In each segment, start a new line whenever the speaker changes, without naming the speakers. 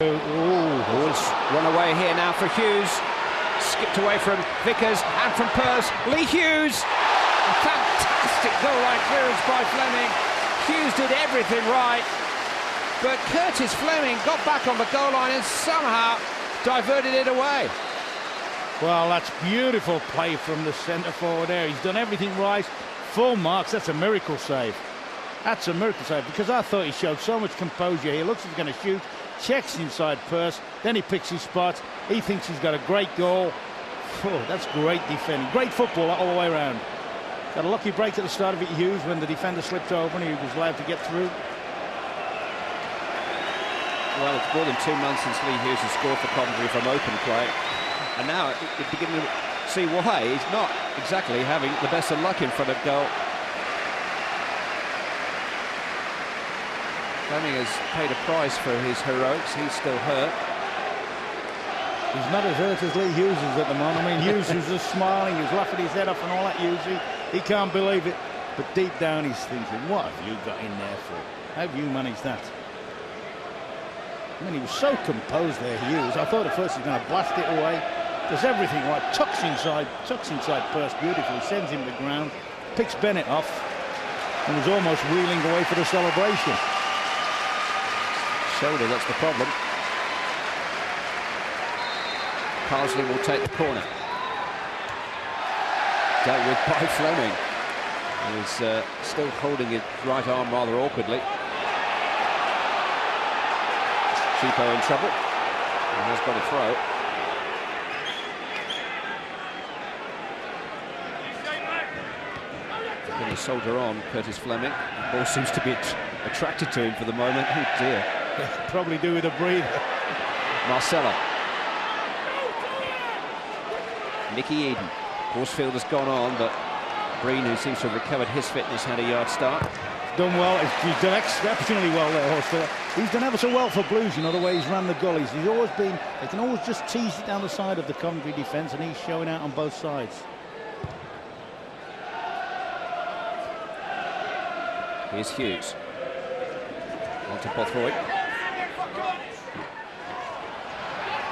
Ooh, it's run away here now for Hughes. Skipped away from Vickers and from Pearce. Lee Hughes! A fantastic goal line clearance by Fleming. Hughes did everything right, but Curtis Fleming got back on the goal line and somehow diverted it away.
Well, that's beautiful play from the centre forward there. He's done everything right. Full marks. That's a miracle save. That's a miracle save, because I thought he showed so much composure. He looks like he's going to shoot, checks inside Pearce, then he picks his spot. He thinks he's got a great goal. Oh, that's great defending. Great football all the way around. Got a lucky break at the start of it, Hughes, when the defender slipped over and he was allowed to get through.
Well, it's more than 2 months since Lee Hughes has scored for Coventry from open play, and now it's beginning to see why he's not exactly having the best of luck in front of goal. Fleming has paid a price for his heroics. He's still hurt.
He's not as hurt as Lee Hughes is at the moment. I mean, Hughes was just smiling, he was laughing his head off and all that, usually. He can't believe it. But deep down he's thinking, what have you got in there for? How have you managed that? I mean, he was so composed there, Hughes. I thought at first he was going to blast it away. Does everything right, tucks inside Pearce beautifully, sends him to the ground, picks Bennett off, and was almost wheeling away for the celebration.
Shoulder, that's the problem. Carsley will take the corner. Dealt with by Fleming. He's still holding his right arm rather awkwardly. Cheapo in trouble. He has got a throw. Going to soldier on, Curtis Fleming. The ball seems to be attracted to him for the moment. Oh dear.
Probably do with a breather.
Marcelo. Nicky Eden. Horsfield has gone on, but Breen, who seems to have recovered his fitness, had a yard start.
Done well. He's done exceptionally well there, Horsfield. He's done ever so well for Blues, you know, the way he's ran the gullies. He's always been, they can always just tease it down the side of the Coventry defence, and he's showing out on both sides.
Here's Hughes. On to Bothroyd.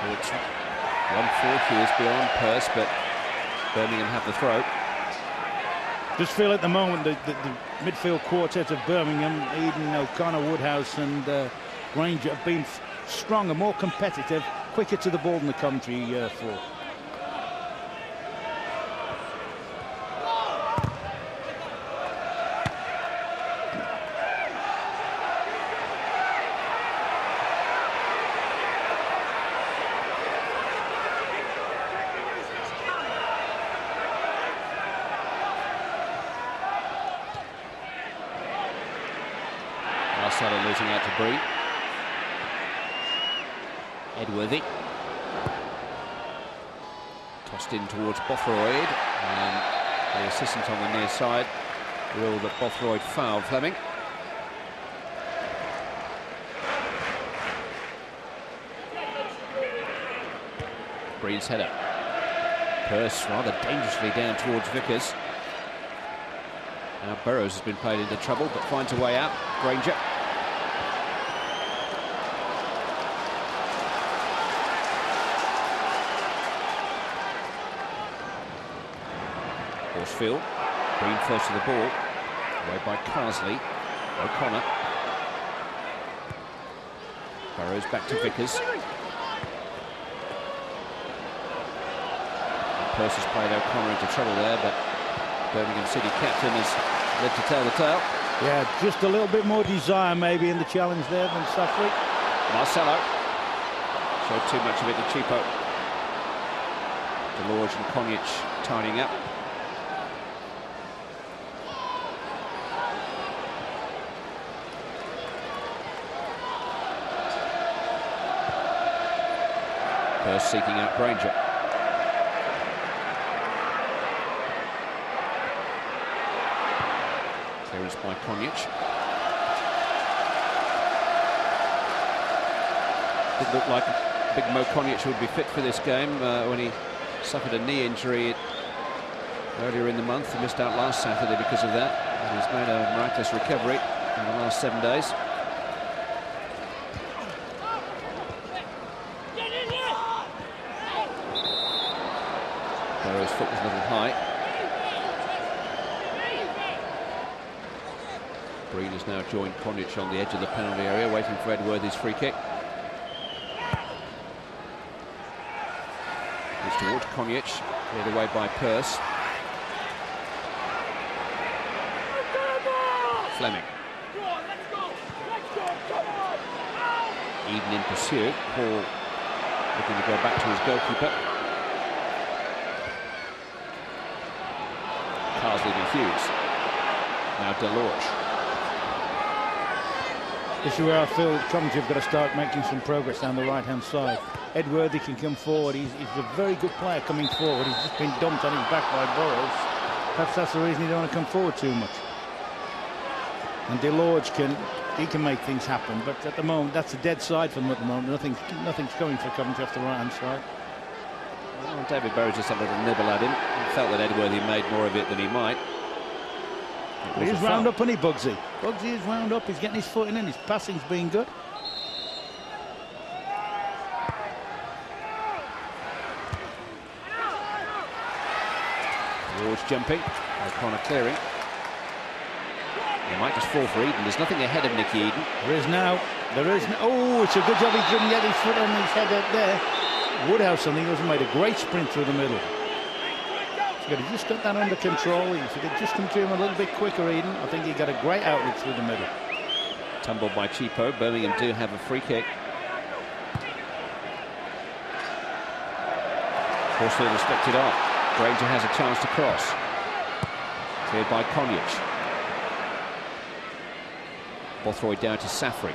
It's 1-4 Hughes beyond Pearce, but Birmingham have the throw.
Just feel at the moment the midfield quartet of Birmingham, Eden, O'Connor, Woodhouse and Granger have been stronger, more competitive, quicker to the ball than the Coventry four.
Marcelo losing out to Breen. Edworthy. Tossed in towards Bothroyd, and the assistant on the near side ruled that Bothroyd fouled Fleming. Breen's header. Pearce rather dangerously down towards Vickers. Now Burrows has been played into trouble, but finds a way out. Granger. Horsfield. Breen first to the ball. Away by Carsley. O'Connor. Burrows back to Vickers. Pearce has played O'Connor into trouble there, but Birmingham City captain has lived to tell the tale.
Yeah, just a little bit more desire maybe in the challenge there than Suffrey.
Marcelo showed too much of it to Cheapo. Delorge and Konjic tidying up. Pearce seeking out Granger. Clearance by Konjic. Didn't look like Big Mo Konjic would be fit for this game when he suffered a knee injury earlier in the month. He missed out last Saturday because of that. And he's made a miraculous recovery in the last 7 days. Burrow's foot was a little high. Breen has now joined Konjic on the edge of the penalty area, waiting for Edworthy's free kick. It's towards Konjic, cleared away by Pearce. Fleming. Eden in pursuit. Paul looking to go back to his goalkeeper. Carsley and Hughes. Now Delorge.
This is where I feel Coventry have got to start making some progress down the right-hand side. Edworthy can come forward. He's a very good player coming forward. He's just been dumped on his back by Burrows. Perhaps that's the reason he don't want to come forward too much. And Delorge can make things happen, but at the moment that's a dead side for them at the moment. Nothing's going for Coventry off the right-hand side.
Well, David Burrows just had a little nibble at him. He felt that Edworthy made more of it than he might.
He's wound up, isn't he, Bugsy? Bugsy is wound up. He's getting his foot in and his passing's been good.
George jumping. O'Connor clearing. He might just fall for Eden. There's nothing ahead of Nicky Eden.
There is now. Oh, it's a good job he didn't get his foot on his head up there. Woodhouse, I think, has made a great sprint through the middle. He could have just got that under control. If he could just come to him a little bit quicker, Eden, I think he got a great outlet through the middle.
Tumbled by Cheapo. Birmingham do have a free kick. Horsfield has flicked it off. Granger has a chance to cross. Cleared by Konjic. Bothroyd down to Safri.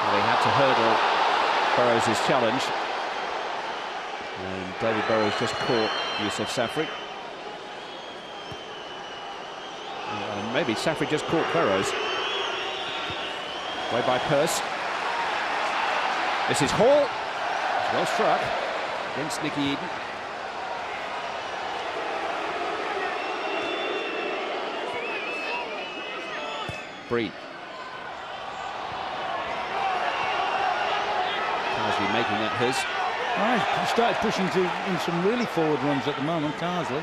Well, he had to hurdle Burrows' challenge. And David Burrows just caught Yousef Safri. And maybe Safri just caught Burrows. Way by Pearce. This is Hall. It's well struck against Nicky Eden. Breen. Carsley making that his.
He started pushing in some really forward runs at the moment, Carsley.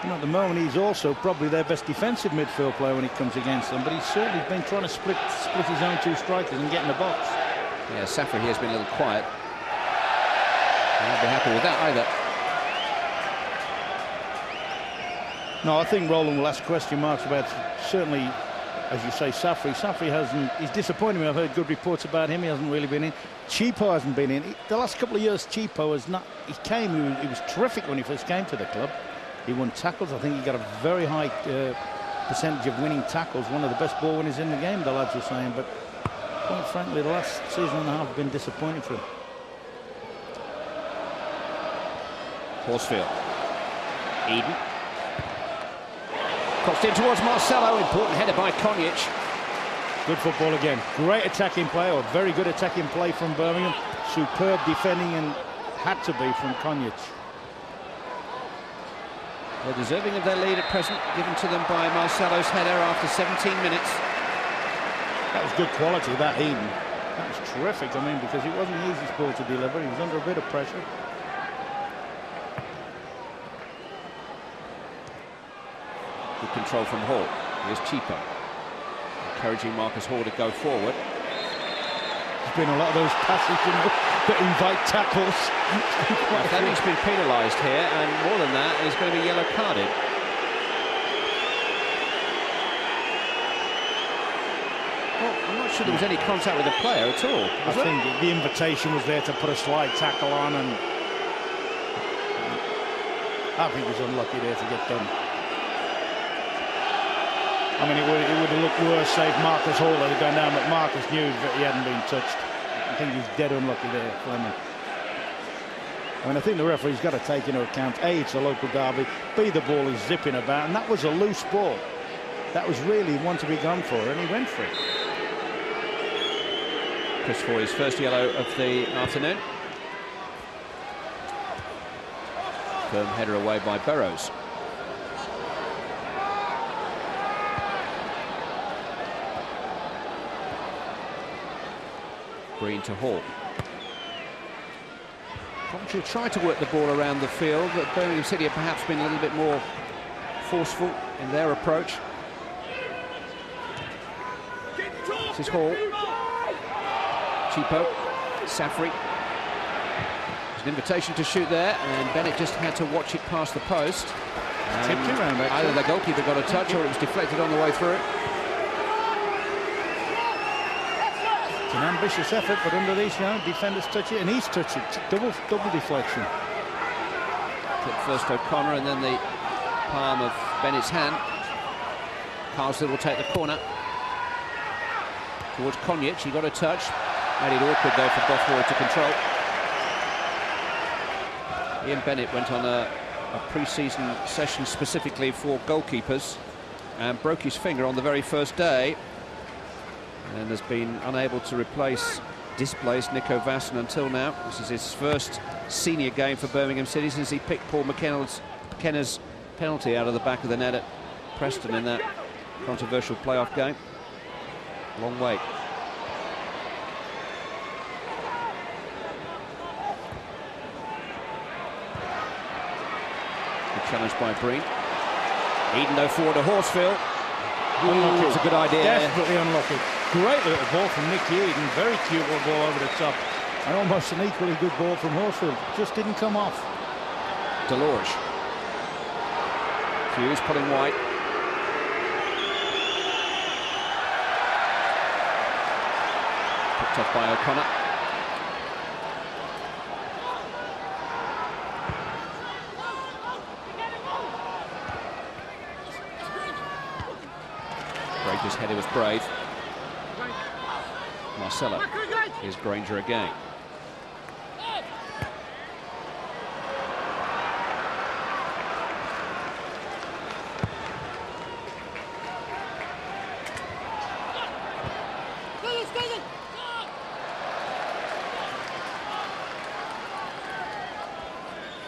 And at the moment, he's also probably their best defensive midfield player when he comes against them, but he's certainly been trying to split his own two strikers and get in the box.
Yeah, Safri here has been a little quiet. I won't be happy with that either.
No, I think Roland will ask question marks about, certainly, as you say, Safri. Safri he's disappointed me. I've heard good reports about him. He hasn't really been in. Cheapo hasn't been in. The last couple of years, Cheapo has not. He was terrific when he first came to the club. He won tackles. I think he got a very high percentage of winning tackles. One of the best ball winners in the game, the lads were saying. But quite frankly, the last season and a half have been disappointing for him.
Horsfield. Eden. Crossed in towards Marcelo. Important header by Konjic.
Good football again. Great attacking play, or very good attacking play from Birmingham. Superb defending, and had to be from Konjic.
They're deserving of their lead at present, given to them by Marcelo's header after 17 minutes.
That was good quality, that Eden. That was terrific, I mean, because it wasn't the easiest ball to deliver. He was under a bit of pressure.
Good control from Hall. Here's Cheapo. Encouraging Marcus Hall to go forward.
There's been a lot of those passes, you know, that invite tackles.
Fleming's been penalised here, and more than that, he's going to be yellow carded. Well, I'm not sure there was any contact with the player at all.
I think the invitation was there to put a slide tackle on, and I think he was unlucky there to get done. I mean, it would have looked worse, say, if Marcus Hall had gone down, but Marcus knew that he hadn't been touched. I think he's dead unlucky there, Fleming. I mean, I think the referee's got to take into account, A, it's a local derby, B, the ball is zipping about, and that was a loose ball. That was really one to be gone for, and he went for it.
Chris for his first yellow of the afternoon. Firm header away by Burrows. Breen to Hall. Coventry tried to work the ball around the field, but Birmingham City have perhaps been a little bit more forceful in their approach. This is Hall. Cheapo. Safri. There's an invitation to shoot there, and Bennett just had to watch it past the post.
Tipped it round,
either the goalkeeper got a touch or it was deflected on the way through.
It's an ambitious effort, but under these defenders touch it, and he's touched it. Double deflection.
First O'Connor, and then the palm of Bennett's hand. Carsley will take the corner towards Konjic. He got a touch. Made it awkward though for Bothroyd to control. Ian Bennett went on a pre-season session specifically for goalkeepers and broke his finger on the very first day, and has been unable to displace Nico Vassen until now. This is his first senior game for Birmingham City since he picked Paul McKenna's penalty out of the back of the net at Preston in that controversial playoff game. Long wait. Good challenge by Breen. Eden though forward to Horsfield. It was a good idea.
Desperately unlucky. Great little ball from Nick Eden. Very cute little ball over the top. And almost an equally good ball from Horsfield. Just didn't come off.
Delorge. Hughes pulling wide. Picked off by O'Connor. Granger's header was brave. Marcelo. Here's Granger again.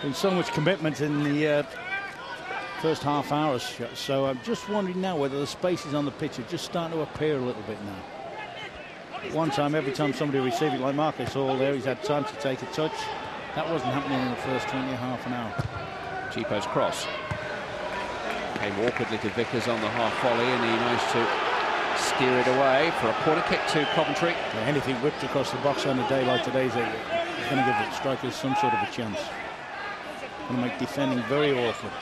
Been so much commitment in the first half hour, so I'm just wondering now whether the spaces on the pitch are just starting to appear a little bit now. One time, every time somebody received it, like Marcus Hall there, he's had time to take a touch. That wasn't happening in the first 20 or half an hour.
Cheapo's cross came awkwardly to Vickers on the half volley, and he managed to steer it away for a corner kick to Coventry.
Yeah, anything whipped across the box on a day like today's going to give the strikers some sort of a chance. Going to make defending very awkward.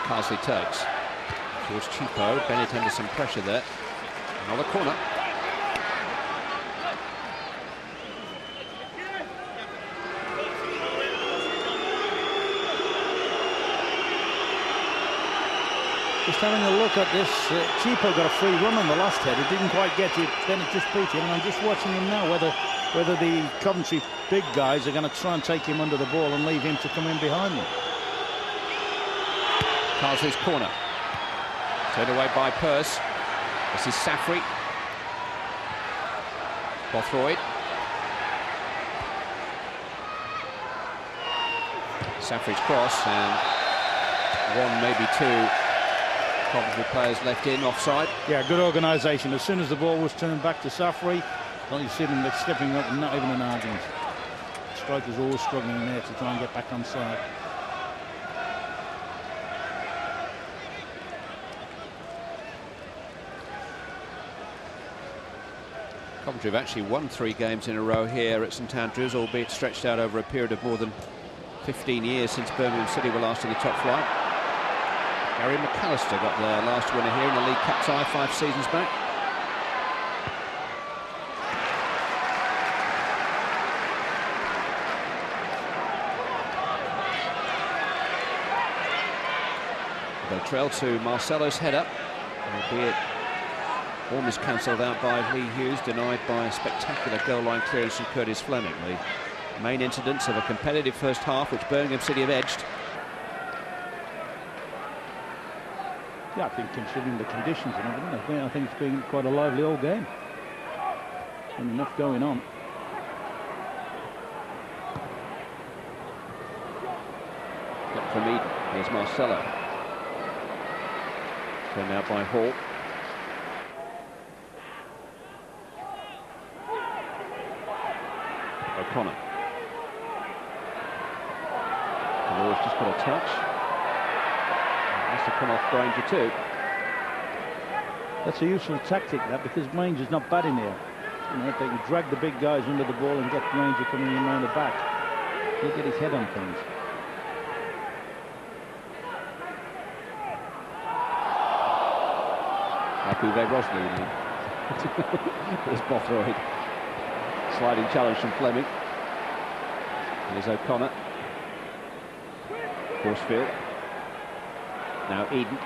Carsley takes towards Cheapo. Bennett under some pressure there. Another corner.
Just having a look at this, Cheapo got a free run on the last header, didn't quite get it, then it just beat him, and I'm just watching him now whether the Coventry big guys are going to try and take him under the ball and leave him to come in behind them.
Carsley's corner. Turned away by Pearce. This is Safri. Bothroyd. Safri's cross, and one, maybe two Coventry players left in, offside.
Yeah, good organisation. As soon as the ball was turned back to Safri, don't you see them stepping up and not even an argument. Strikers always struggling in there to try and get back on side.
Coventry have actually won 3 games in a row here at St Andrews, albeit stretched out over a period of more than 15 years since Birmingham City were last in the top flight. Gary McAllister got their last winner here in the League Cup tie 5 seasons back. They trail to Marcelo's header, albeit almost cancelled out by Lee Hughes, denied by a spectacular goal line clearance from Curtis Fleming. The main incidents of a competitive first half, which Birmingham City have edged.
Yeah, I think considering the conditions and everything, I think it's been quite a lively old game. And enough going on.
Got from Eden. Here's Marcelo. Turned out by Hall. O'Connor. Law's just got a touch. It must have come off Granger too.
That's a useful tactic, that, because Granger's not bad in here. You know, if they can drag the big guys under the ball and get Granger coming in around the back, he'll get his head on things.
Uwe Rosling. There's Bothroyd. Sliding challenge from Fleming. Here's O'Connor. Horsfield. Now Eden.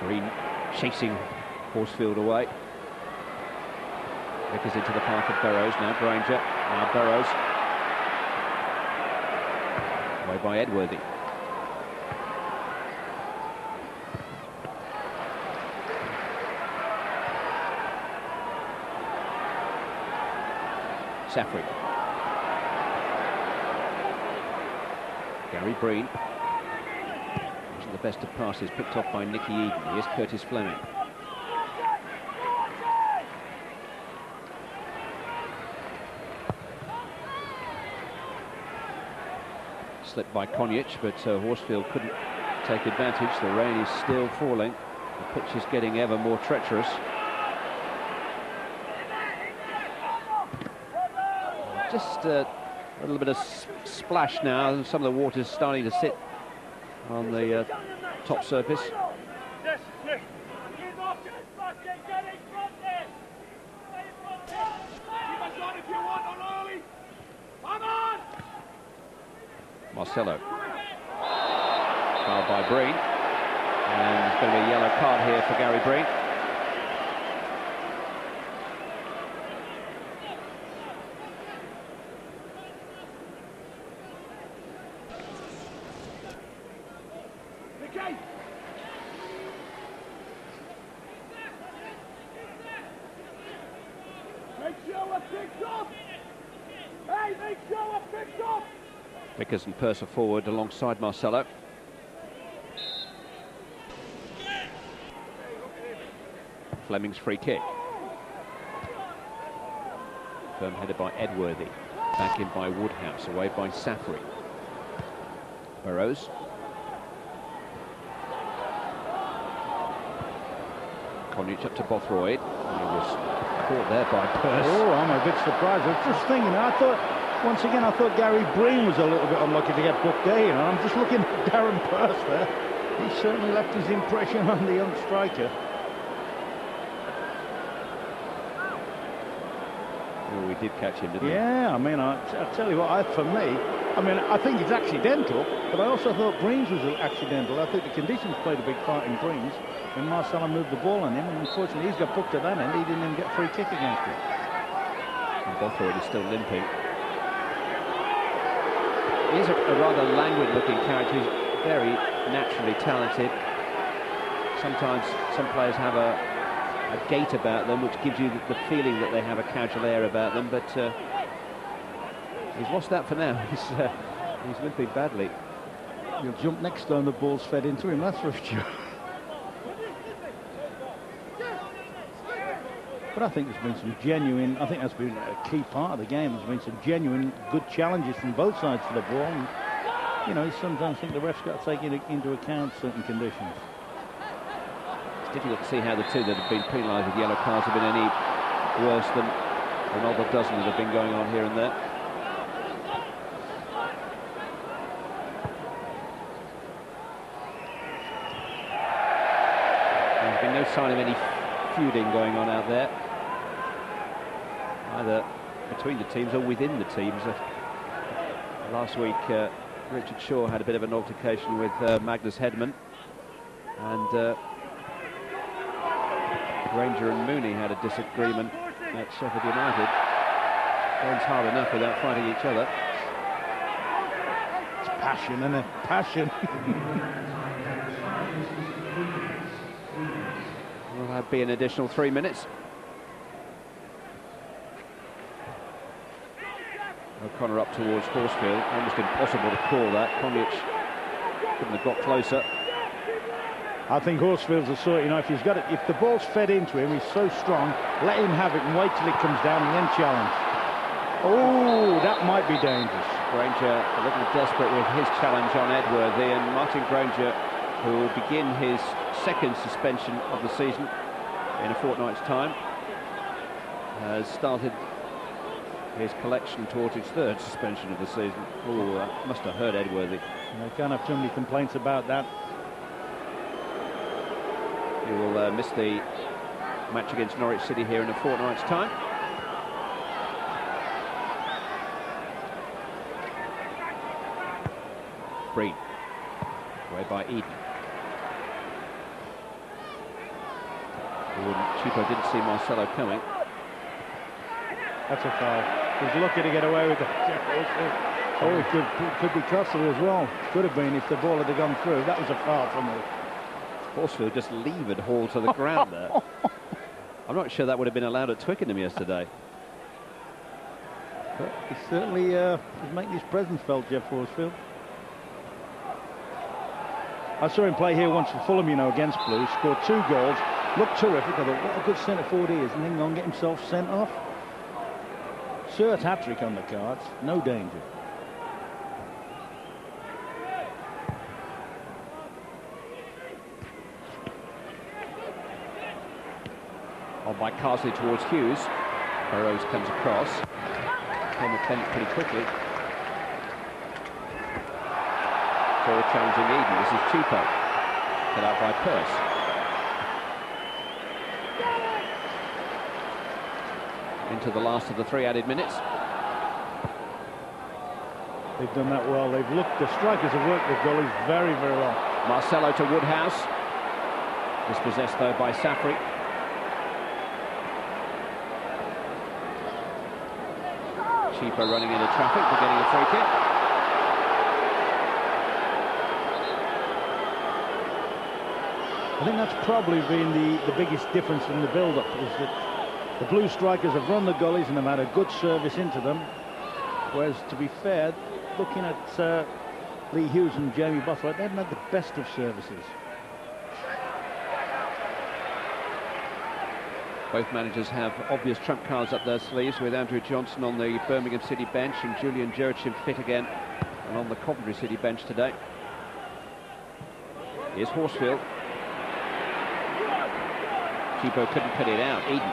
Green chasing Horsfield away. Vickers into the path of Burrows. Now Granger. Now Burrows. Away by Edworthy. Safri. Gary Breen. Wasn't the best of passes, picked off by Nicky Eden. Here's Curtis Fleming. Slipped by Konjic, but Horsfield couldn't take advantage. The rain is still falling. The pitch is getting ever more treacherous. Just a little bit of splash now, and some of the water's starting to sit on the top surface. Marcelo. Fouled by Breen. And there's going to be a yellow card here for Gary Breen. Vickers and Purser forward alongside Marcelo. Fleming's free kick. Firm headed by Edworthy. Back in by Woodhouse, away by Safri. Burrows. Konjic up to Bothroyd. He was caught there by Purse.
Oh, I'm a bit surprised. I was just thinking, once again, I thought Gary Breen was a little bit unlucky to get booked there, you know. I'm just looking at Darren Purse there. He certainly left his impression on the young striker.
Oh, we did catch him, didn't we?
Yeah, I mean, I tell you what, for me, I mean, I think it's accidental, but I also thought Breen's was accidental. I think the conditions played a big part in Breen's when Marcelo moved the ball on him, and unfortunately he's got booked at that end. He didn't even get a free kick against him.
And Bothroyd is still limping. He's a rather languid-looking character. He's very naturally talented. Sometimes some players have a gait about them which gives you the feeling that they have a casual air about them, but he's lost that for now. He's limping badly.
He'll jump next time the ball's fed into him, that's for sure. But I think there's been some genuine, I think that's been a key part of the game. There's been some genuine good challenges from both sides of the ball. And, you know, sometimes I think the ref's got to take into account certain conditions.
It's difficult to see how the two that have been penalised with yellow cards have been any worse than another dozen that have been going on here and there. There's been no sign of any feuding going on out there, either between the teams or within the teams. Last week Richard Shaw had a bit of an altercation with Magnus Hedman, and Granger and Mooney had a disagreement at Sheffield United. Game's hard enough without fighting each other.
It's passion, isn't it? Passion.
Will that be an additional 3 minutes? corner up towards Horsfield. Almost impossible to call that. Konjic couldn't have got closer.
I think Horsfield's a sort, you know, if the ball's fed into him, he's so strong, let him have it and wait till it comes down and then challenge. Oh, that might be dangerous.
Granger a little desperate with his challenge on Edworthy, and Martin Granger, who will begin his second suspension of the season in a fortnight's time, has started his collection towards his third suspension of the season. Oh, that must have hurt Edworthy.
I can't have too many complaints about that.
He will miss the match against Norwich City here in a fortnight's time. Breen, away by Eden. Chico didn't see Marcelo coming.
That's a foul. He's lucky to get away with it. Oh, it could be costly as well. Could have been if the ball had gone through. That was a foul from me.
Horsfield just levered Hall to the ground there. I'm not sure that would have been allowed at Twickenham yesterday.
But he certainly is making his presence felt, Jeff Horsfield. I saw him play here once for Fulham, you know, against Blues. Scored 2 goals. Looked terrific. I thought, what a good centre forward he is. And then go and get himself sent off. Third hat-trick on the cards. No danger.
On by Carsley towards Hughes. Burrows comes across. Came a clearance pretty quickly. Forward challenging Eden. This is Chico. Cut out by Pearce. Into the last of the 3 added minutes.
They've done that well. They've looked, the strikers have worked the goalies very, very well.
Marcelo to Woodhouse. Dispossessed though by Safri. Chico running into traffic for getting a free kick.
I think that's probably been the biggest difference in the build-up, is that the Blue strikers have run the gullies and have had a good service into them. Whereas, to be fair, looking at Lee Hughes and Jamie Buffett, they haven't had the best of services.
Both managers have obvious trump cards up their sleeves, with Andrew Johnson on the Birmingham City bench and Julian Jurchin fit again and on the Coventry City bench today. Here's Horsfield. Chico couldn't cut it out. Eden.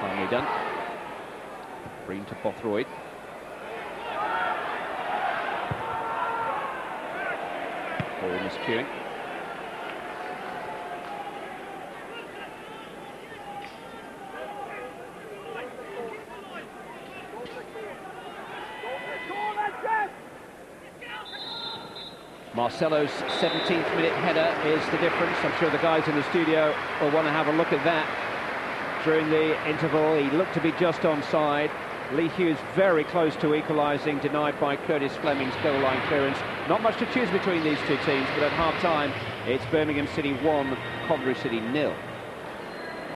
Finally done. Breen to Bothroyd. Ball miscuing. Marcelo's 17th minute header is the difference. I'm sure the guys in the studio will want to have a look at that. During the interval, he looked to be just onside. Lee Hughes very close to equalising, denied by Curtis Fleming's goal line clearance. Not much to choose between these two teams, but at half-time, it's Birmingham City 1, Coventry City 0.